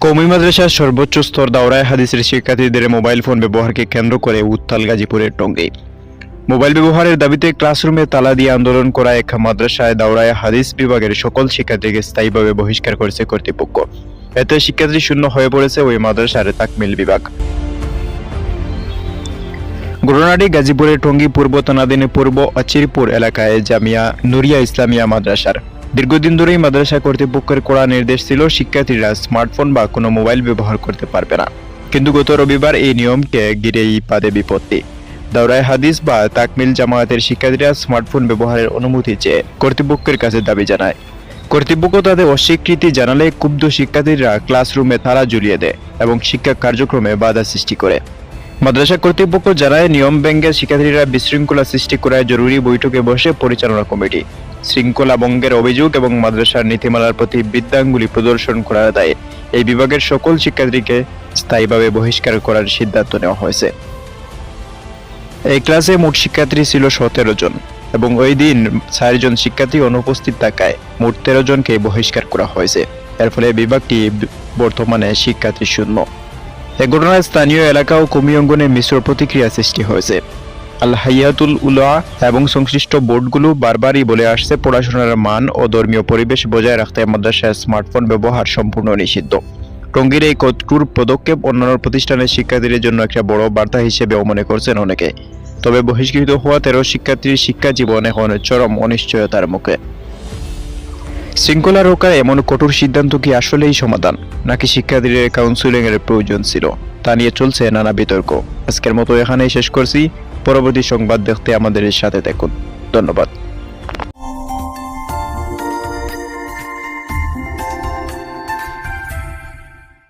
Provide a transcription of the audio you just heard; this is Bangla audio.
কওমি মাদ্রাসার সর্বোচ্চ স্তর দাওরায়ে হাদিসের শিক্ষার্থীদের মোবাইল ফোন ব্যবহারকে কেন্দ্র করে উত্তাল গাজীপুরের টঙ্গী। মোবাইল ব্যবহারের দাবিতে ক্লাসরুমে তালা দিয়ে আন্দোলন করা এক মাদ্রাসায় দাওরায়ে হাদিস বিভাগের সকল শিক্ষার্থীকে স্থায়ীভাবে বহিষ্কার করেছে কর্তৃপক্ষ। এতে শিক্ষার্থী শূন্য হয়ে পড়েছে ওই মাদ্রাসার তাকমিল বিভাগ। ঘটনাটি গাজীপুরের টঙ্গী পূর্ব থানাধীন পূর্ব অচিরপুর এলাকায় জামিয়া নুরিয়া ইসলামিয়া মাদ্রাসার। দীর্ঘদিন ধরেই মাদ্রাসা কর্তৃপক্ষের কড়া নির্দেশ ছিল স্মার্টফোন বা কোনো মোবাইল ব্যবহার করতে পারবে না, কিন্তু গত রবিবার এই নিয়মকে ঘিরেই বাধে বিপত্তি। দাওরায়ে হাদিস বা তাকমিল জামায়াতের শিক্ষার্থীরা স্মার্টফোন ব্যবহারের অনুমতি চেয়ে কর্তৃপক্ষের কাছে দাবি জানায়। কর্তৃপক্ষ তাদের অস্বীকৃতি জানালে ক্ষুব্ধ শিক্ষার্থীরা ক্লাসরুমে তালা ঝুলিয়ে দেয় এবং শিক্ষা কার্যক্রমে বাধা সৃষ্টি করে। মাদ্রাসা কর্তৃপক্ষ জানায়, নিয়ম ভঙ্গের শিক্ষার্থীরা বিশৃঙ্খলা সৃষ্টি করায় জরুরি বৈঠকে বসে পরিচালনা কমিটি শৃঙ্খলা ভঙ্গের অভিযোগ এবং মাদ্রাসার নীতিমালার প্রতি বিদ্যাঙ্গুলি প্রদর্শন করার দায়ে এই বিভাগের সকল শিক্ষার্থীকে স্থায়ীভাবে বহিষ্কার করার সিদ্ধান্ত নেওয়া হয়েছে। এই ক্লাসে মোট শিক্ষার্থী ছিল 17 জন এবং ওই দিন 4 জন শিক্ষার্থী অনুপস্থিত থাকায় মোট 13 জনকে বহিষ্কার করা হয়েছে। এর ফলে বিভাগটি বর্তমানে শিক্ষার্থী শূন্য। এ ঘটনায় স্থানীয় এলাকা ও কওমি অঙ্গনে মিশ্র প্রতিক্রিয়া সৃষ্টি হয়েছে। আল হাইয়াতুল উলা এবং সংশ্লিষ্ট বোর্ডগুলো বারবারই বলে আসছে, পড়াশোনার মান ও ধর্মীয় পরিবেশ বজায় রাখতে মাদ্রাসায় স্মার্টফোন ব্যবহার সম্পূর্ণ নিষিদ্ধ। টঙ্গীর এই কঠোর পদক্ষেপ অন্যান্য প্রতিষ্ঠানের শিক্ষার্থীদের জন্য একটা বড় বার্তা হিসেবেও মনে করছেন অনেকে। তবে বহিষ্কৃত হওয়া 13 শিক্ষার্থীর শিক্ষা জীবন এখন চরম অনিশ্চয়তার মুখে। শৃঙ্খলা রক্ষার এমন কঠোর সিদ্ধান্ত কি আসলেই সমাধান, নাকি শিক্ষার্থীদের কাউন্সিলিং এর প্রয়োজন ছিল, তা নিয়ে চলছে নানা বিতর্ক। আজকের মতো এখানেই শেষ করছি। পরবর্তী সংবাদ দেখতে আমাদের সাথে থাকুন। ধন্যবাদ।